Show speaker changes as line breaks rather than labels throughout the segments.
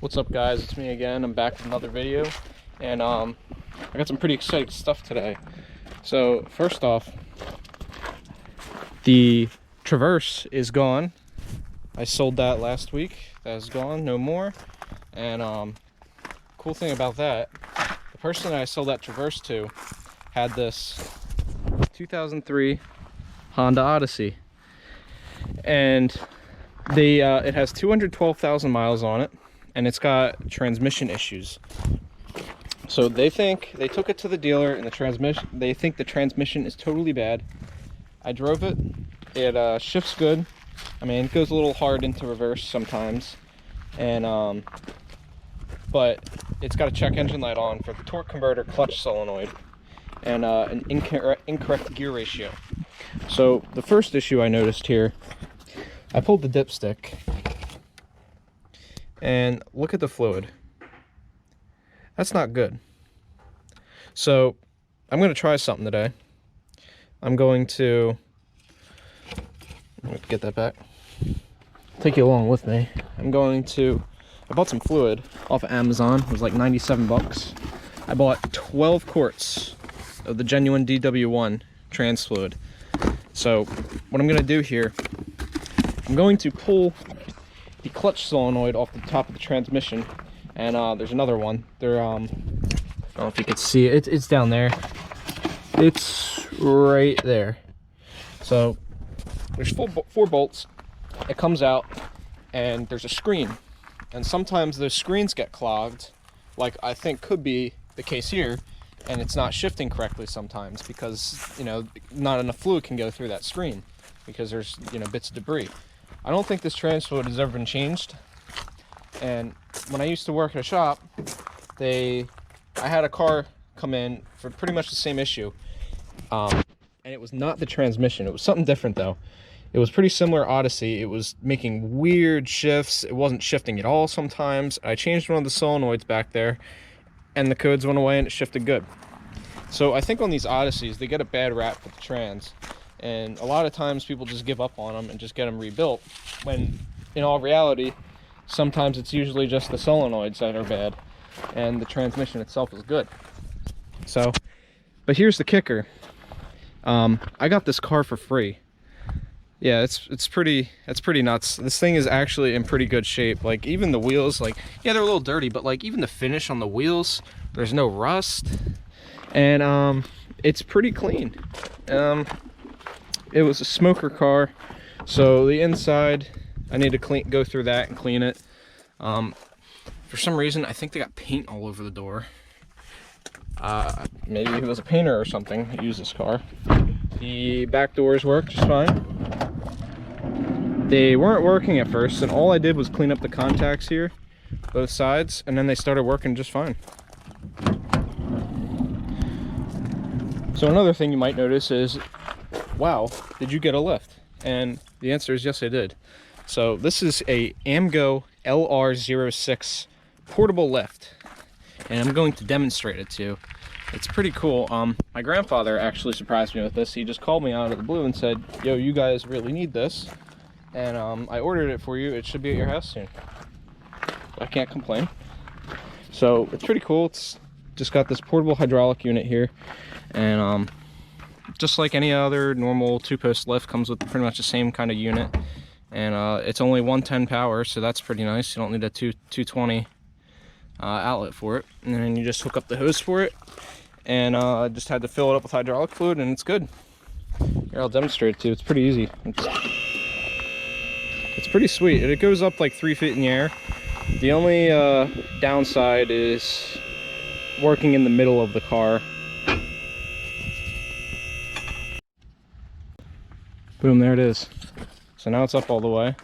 What's up, guys? It's me again. I'm back with another video, and I got some pretty exciting stuff today. So first off, the Traverse is gone. I sold that last week. That is gone, no more. And cool thing about that, the person that I sold that Traverse to had this 2003 Honda Odyssey, and it has 212,000 miles on it, and it's got transmission issues. So they took it to the dealer, and they think the transmission is totally bad. I drove it. It shifts good. I mean, it goes a little hard into reverse sometimes, and but it's got a check engine light on for the torque converter, clutch solenoid, and an incorrect gear ratio. So the first issue I noticed here, I pulled the dipstick, and look at the fluid. That's not good. So I'm going to try something today. I'm going to get that back. Take you along with me. I bought some fluid off of Amazon. It was like 97 bucks. I bought 12 quarts of the genuine DW1 trans fluid. So what I'm going to do here, I'm going to pull the clutch solenoid off the top of the transmission, and there's another one. I don't know if you can see it. It's down there. It's right there. So there's four bolts. It comes out, and there's a screen, and sometimes those screens get clogged, like I think could be the case here, and it's not shifting correctly sometimes because, you know, not enough fluid can go through that screen because there's, you know, bits of debris. I don't think this trans fluid has ever been changed. And when I used to work at a shop, I had a car come in for pretty much the same issue, and it was not the transmission. It was something different though. It was pretty similar Odyssey. It was making weird shifts. It wasn't shifting at all sometimes. I changed one of the solenoids back there, and the codes went away and it shifted good. So I think on these Odysseys, they get a bad rap with the trans, and a lot of times people just give up on them and just get them rebuilt, when in all reality, sometimes it's usually just the solenoids that are bad and the transmission itself is good. So, but here's the kicker. I got this car for free. Yeah, it's pretty nuts. This thing is actually in pretty good shape. Like, even the wheels, like, yeah, they're a little dirty, but like even the finish on the wheels, there's no rust, and it's pretty clean. It was a smoker car, so the inside, I need to go through that and clean it. For some reason, I think they got paint all over the door. Maybe it was a painter or something who used this car. The back doors work just fine. They weren't working at first, and all I did was clean up the contacts here, both sides, and then they started working just fine. So another thing you might notice is, wow, did you get a lift? And the answer is yes, I did. So this is a Amgo LR06 portable lift, and I'm going to demonstrate it to you. It's pretty cool. My grandfather actually surprised me with this. He just called me out of the blue and said, yo, you guys really need this, and I ordered it for you. It should be at your house soon. I can't complain. So it's pretty cool. It's just got this portable hydraulic unit here, and just like any other normal two-post lift, comes with pretty much the same kind of unit, and it's only 110 power, so that's pretty nice. You don't need a 220 outlet for it, and then you just hook up the hose for it, and I just had to fill it up with hydraulic fluid, and it's good. Here, I'll demonstrate it too. It's pretty easy. It's pretty sweet. It goes up like 3 feet in the air. The only downside is working in the middle of the car. Boom, there it is. So now it's up all the way.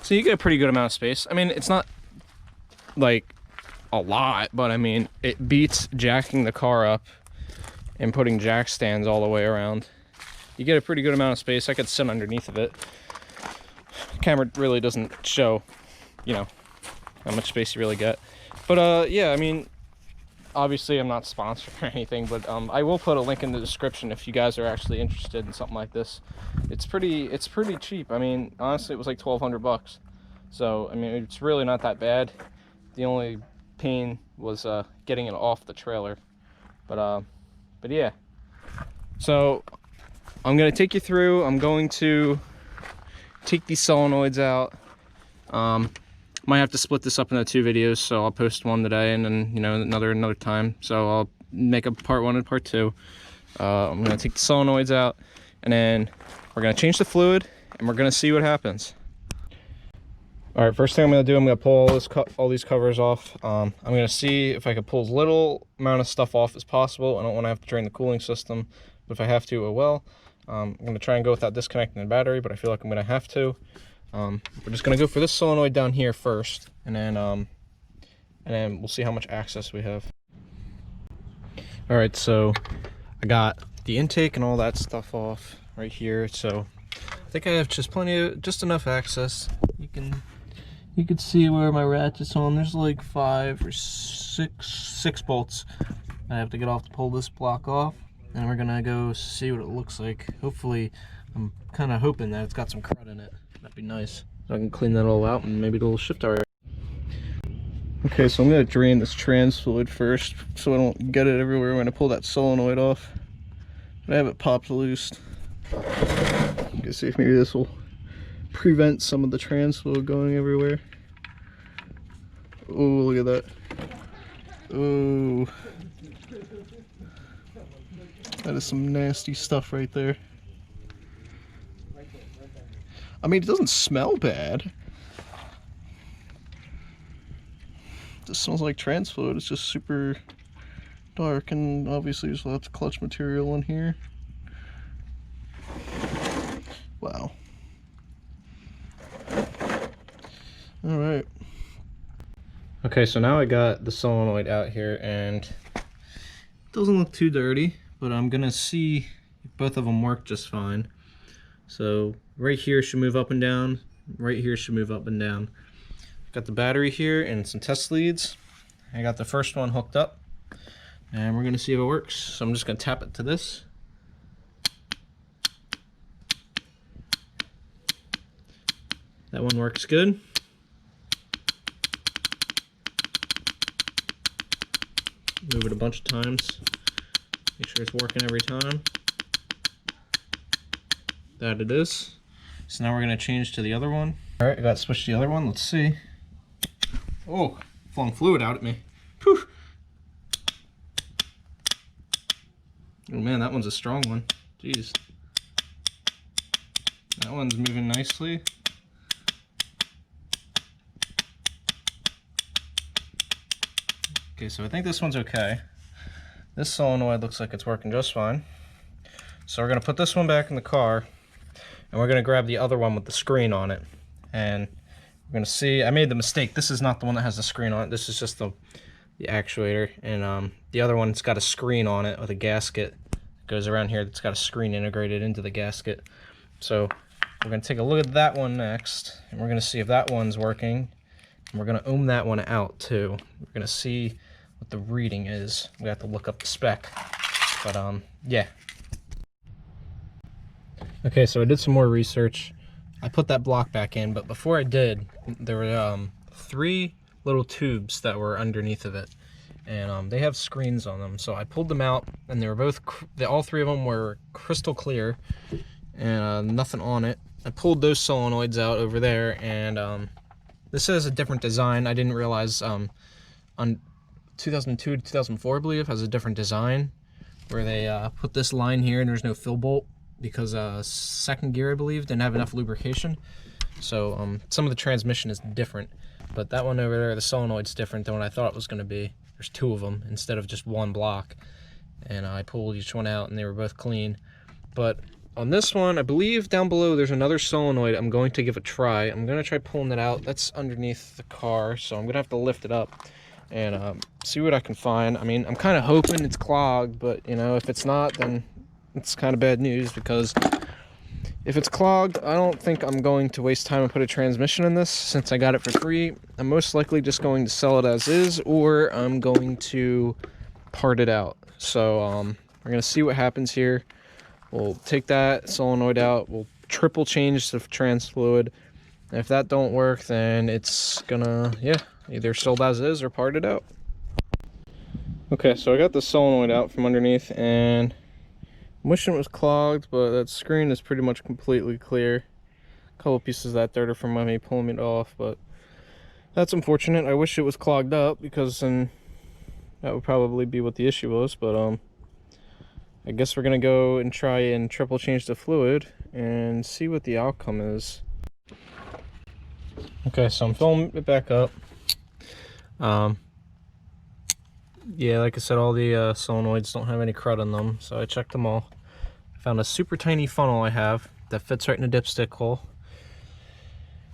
So you get a pretty good amount of space. I mean, it's not like a lot, but I mean, it beats jacking the car up and putting jack stands all the way around. You get a pretty good amount of space. I could sit underneath of it. The camera really doesn't show, you know, how much space you really get. But yeah, I mean, obviously I'm not sponsored or anything, but I will put a link in the description if you guys are actually interested in something like this. It's pretty cheap. I mean, honestly, it was like 1,200 bucks. So I mean, it's really not that bad. The only pain was getting it off the trailer. But yeah. So I'm gonna take you through. I'm going to take these solenoids out. Might have to split this up into 2 videos, so I'll post one today and then, you know, another time. So I'll make a part 1 and part 2. I'm gonna take the solenoids out, and then we're gonna change the fluid, and we're gonna see what happens. All right, first thing I'm gonna do, I'm gonna pull all these covers off. I'm gonna see if I can pull as little amount of stuff off as possible. I don't want to have to drain the cooling system, but if I have to, I will. I'm gonna try and go without disconnecting the battery, but I feel like I'm gonna have to. We're just gonna go for this solenoid down here first, and then we'll see how much access we have. All right, so I got the intake and all that stuff off right here. So I think I have just enough access. You can see where my ratchet's on. There's like 5 or 6 bolts I have to get off to pull this block off, and we're gonna go see what it looks like. Hopefully, I'm kind of hoping that it's got some crud in it. That'd be nice. So I can clean that all out and maybe it'll shift our. Okay, so I'm gonna drain this trans fluid first so I don't get it everywhere when I pull that solenoid off. I have it popped loose. You can see if maybe this will prevent some of the trans fluid going everywhere. Oh, look at that. Oh, that is some nasty stuff right there. I mean, it doesn't smell bad. It just smells like trans fluid. It's just super dark, and obviously there's lots of clutch material in here. Wow. All right. Okay, so now I got the solenoid out here, and it doesn't look too dirty, but I'm gonna see if both of them work just fine. So right here should move up and down. Right here should move up and down. Got the battery here and some test leads. I got the first one hooked up, and we're gonna see if it works. So I'm just gonna tap it to this. That one works good. Move it a bunch of times. Make sure it's working every time. That it is. So now we're gonna change to the other one. All right, I got to switch to the other one. Let's see. Oh, flung fluid out at me. Whew. Oh man, that one's a strong one. Jeez. That one's moving nicely. Okay, so I think this one's okay. This solenoid looks like it's working just fine. So we're gonna put this one back in the car, and we're gonna grab the other one with the screen on it. And we're gonna see, I made the mistake. This is not the one that has the screen on it. This is just the actuator. And the other one's got a screen on it with a gasket that goes around here that's got a screen integrated into the gasket. So we're gonna take a look at that one next, and we're gonna see if that one's working. And we're gonna ohm that one out too. We're gonna see what the reading is. We have to look up the spec, but yeah. Okay, so I did some more research. I put that block back in, but before I did, there were 3 little tubes that were underneath of it, and they have screens on them. So I pulled them out, and they were both, all 3 of them were crystal clear, and nothing on it. I pulled those solenoids out over there, and this has a different design. I didn't realize on 2002 to 2004, I believe, has a different design where they put this line here and there's no fill bolt because second gear, I believe, didn't have enough lubrication. So some of the transmission is different, but that one over there, the solenoid's different than what I thought it was going to be. There's 2 of them instead of just 1 block, and I pulled each one out and they were both clean. But on this one, I believe down below there's another solenoid I'm going to give a try. I'm going to try pulling it out. That's underneath the car, so I'm going to have to lift it up and see what I can find. I mean, I'm kind of hoping it's clogged, but you know, if it's not, then it's kind of bad news, because if it's clogged, I don't think I'm going to waste time and put a transmission in this. Since I got it for free, I'm most likely just going to sell it as is, or I'm going to part it out. So we're going to see what happens here. We'll take that solenoid out, we'll triple change the trans fluid, And if that don't work, then it's gonna, yeah, either sold as is or parted out. Okay, so I got the solenoid out from underneath, and I'm wishing it was clogged, but that screen is pretty much completely clear. A couple pieces of that dirt are from me pulling it off, but that's unfortunate. I wish it was clogged up, because then that would probably be what the issue was. But I guess we're gonna go and try and triple change the fluid and see what the outcome is. Okay, so I'm filling it back up. Yeah, like I said, all the solenoids don't have any crud on them, so I checked them all. I found a super tiny funnel I have that fits right in the dipstick hole.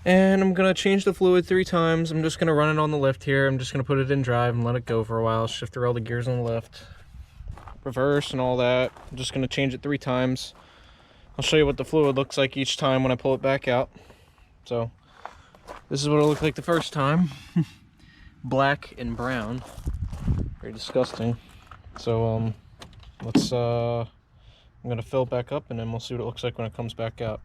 And I'm gonna change the fluid 3 times. I'm just gonna run it on the lift here. I'm just gonna put it in drive and let it go for a while. Shift around all the gears on the lift, reverse and all that. I'm just gonna change it 3 times. I'll show you what the fluid looks like each time when I pull it back out. So this is what it looked like the first time. Black and brown. Very disgusting. So let's I'm gonna fill it back up and then we'll see what it looks like when it comes back out.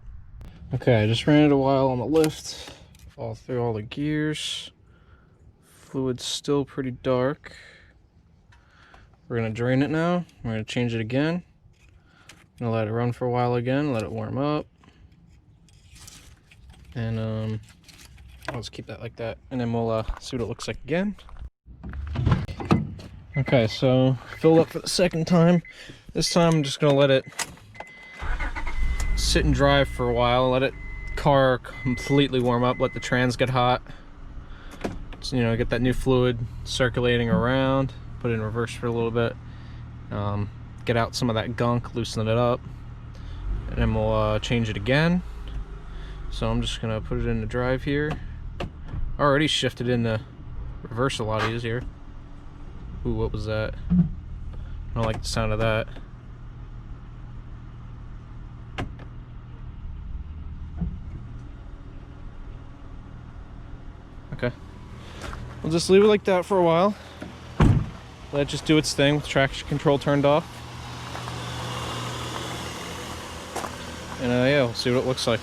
Okay, I just ran it a while on the lift, all through all the gears. Fluid's still pretty dark. We're gonna drain it now. We're gonna change it again. I'm gonna let it run for a while again, let it warm up. And I'll just keep that like that, and then we'll see what it looks like again. Okay, so filled up for the second time. This time I'm just gonna let it sit and dry for a while, let it car completely warm up, let the trans get hot. So, you know, get that new fluid circulating around, put it in reverse for a little bit, get out some of that gunk, loosen it up, and then we'll change it again. So I'm just gonna put it in the drive here. Already shifted into reverse a lot easier. Ooh, what was that? I don't like the sound of that. Okay, we'll just leave it like that for a while. Let it just do its thing with traction control turned off. And yeah, we'll see what it looks like.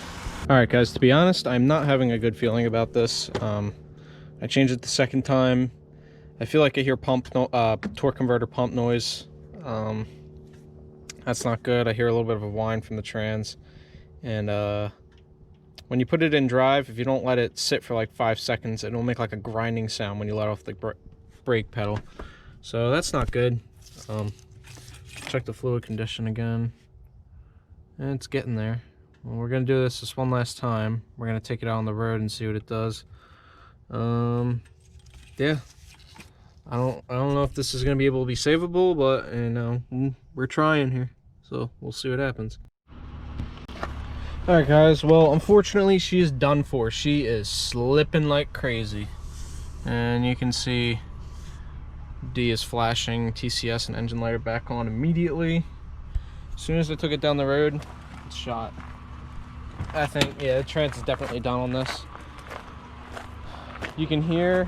Alright guys, to be honest, I'm not having a good feeling about this. I changed it the second time. I feel like I hear torque converter pump noise. That's not good. I hear a little bit of a whine from the trans. And when you put it in drive, if you don't let it sit for like 5 seconds, it'll make like a grinding sound when you let off the brake pedal. So that's not good. Check the fluid condition again. And it's getting there. Well, we're gonna do this one last time. We're gonna take it out on the road and see what it does. Yeah. I don't know if this is gonna be able to be savable, but you know, we're trying here. So we'll see what happens. Alright guys, well unfortunately she is done for. She is slipping like crazy. And you can see D is flashing, TCS and engine light are back on immediately. As soon as I took it down the road, it's shot. I think, yeah, the trans is definitely done on this. You can hear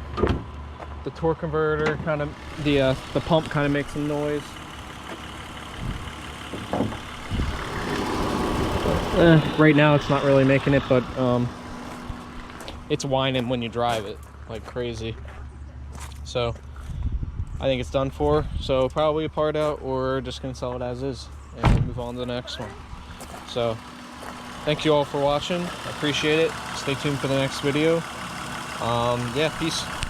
the torque converter kind of, the pump kind of makes some noise. Right now it's not really making it, but it's whining when you drive it like crazy. So I think it's done for. So probably a part out, or just gonna sell it as is and move on to the next one. So thank you all for watching. I appreciate it. Stay tuned for the next video. Yeah, peace.